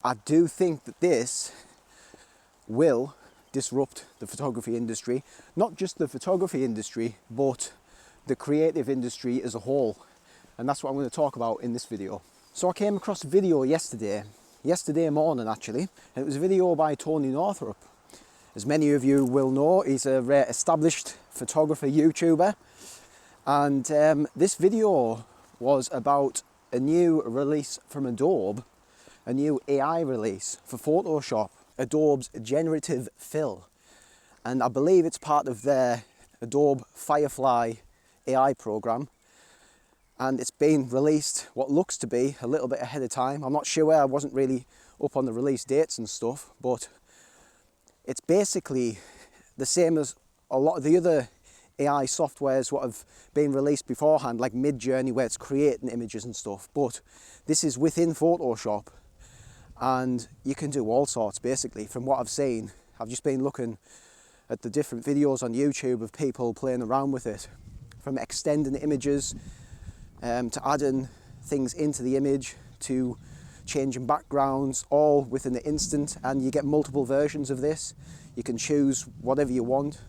I do think that this will disrupt the photography industry, not just the photography industry, but the creative industry as a whole. And that's what I'm going to talk about in this video. So I came across a video yesterday morning actually, and it was a video by Tony Northrup. As many of you will know, he's a established photographer, YouTuber, and this video was about a new release from Adobe, a new AI release for Photoshop, Adobe's generative fill. And I believe it's part of their Adobe Firefly AI program. And it's been released what looks to be a little bit ahead of time. I'm not sure, I wasn't really up on the release dates and stuff, but it's basically the same as a lot of the other AI softwares what have been released beforehand, like Midjourney, where it's creating images and stuff. But this is within Photoshop, and you can do all sorts basically. From what I've seen, I've just been looking at the different videos on YouTube of people playing around with it, from extending images to adding things into the image, to changing backgrounds, all within an instant. And you get multiple versions of this. You can choose whatever you want,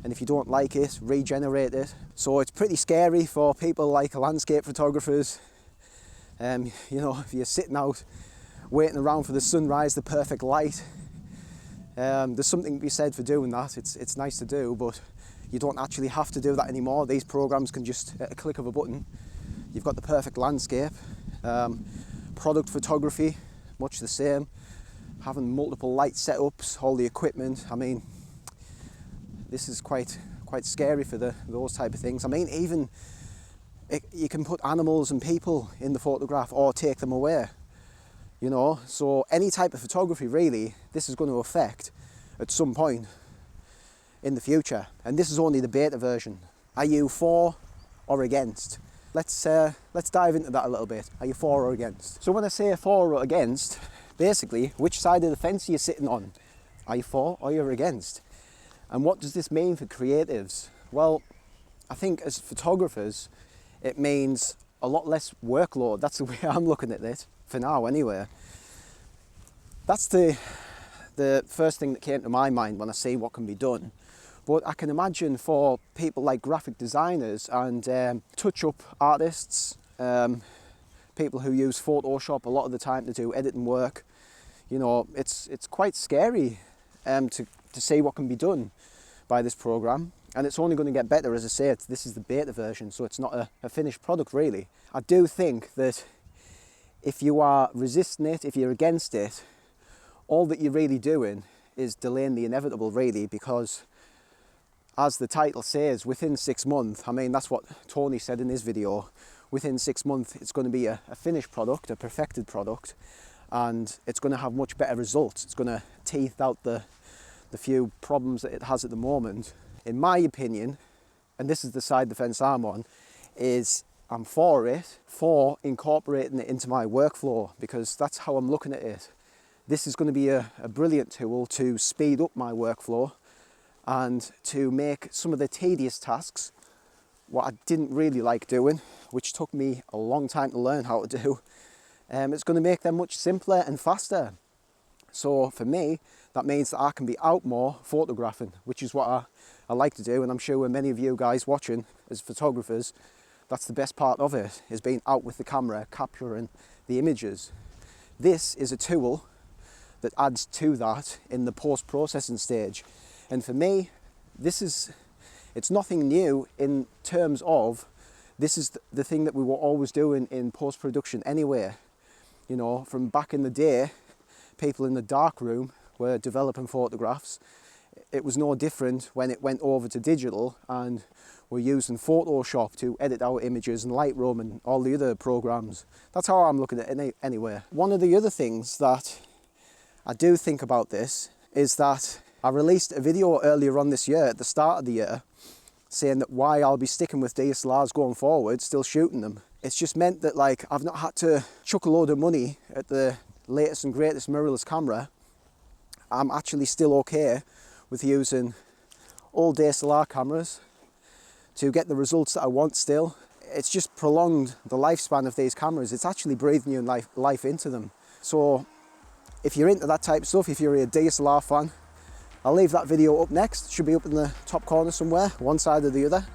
and if you don't like it, regenerate it. So it's pretty scary for people like landscape photographers. You know, if you're sitting out waiting around for the sunrise, the perfect light, there's something to be said for doing that. It's nice to do, but you don't actually have to do that anymore. These programs can just, at a click of a button, you've got the perfect landscape. Product photography, much the same. Having multiple light setups, all the equipment. I mean, this is quite scary for those type of things. I mean, even you can put animals and people in the photograph or take them away, you know. So any type of photography really, this is going to affect at some point in the future. And this is only the beta version. Are you for or against? Let's dive into that a little bit. Are you for or against? So when I say for or against, basically, which side of the fence are you sitting on? Are you for or you're against? And what does this mean for creatives? Well, I think as photographers, it means a lot less workload. That's the way I'm looking at it, for now anyway. That's the first thing that came to my mind when I see what can be done. But I can imagine for people like graphic designers and touch-up artists, people who use Photoshop a lot of the time to do editing work, you know, it's quite scary to see what can be done by this program. And it's only going to get better. As I say, this is the beta version, so it's not a finished product really. I do think that if you are resisting it, if you're against it, all that you're really doing is delaying the inevitable really, because as the title says, within 6 months, I mean, that's what Tony said in his video, within 6 months it's going to be a finished product, a perfected product, and it's going to have much better results. It's going to teeth out the few problems that it has at the moment. In my opinion, and this is the side of the fence I'm on, is I'm for it, for incorporating it into my workflow, because that's how I'm looking at it. This is going to be a brilliant tool to speed up my workflow and to make some of the tedious tasks, what I didn't really like doing, which took me a long time to learn how to do, it's going to make them much simpler and faster. So for me, that means that I can be out more photographing, which is what I like to do. And I'm sure many of you guys watching as photographers, that's the best part of it, is being out with the camera, capturing the images. This is a tool that adds to that in the post-processing stage. And for me, it's nothing new in terms of, this is the thing that we were always doing in post-production anyway. You know, from back in the day, people in the dark room were developing photographs. It was no different when it went over to digital and we're using Photoshop to edit our images and Lightroom and all the other programs. That's how I'm looking at it anyway. One of the other things that I do think about this is that I released a video earlier on this year, at the start of the year, saying that why I'll be sticking with DSLRs going forward, still shooting them. It's just meant that, like, I've not had to chuck a load of money at the latest and greatest mirrorless camera. I'm actually still okay with using old DSLR cameras to get the results that I want still. It's just prolonged the lifespan of these cameras. It's actually breathing new life into them. So if you're into that type of stuff, if you're a DSLR fan, I'll leave that video up next. It should be up in the top corner somewhere, one side or the other.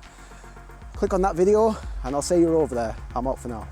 Click on that video and I'll see you over there. I'm out for now.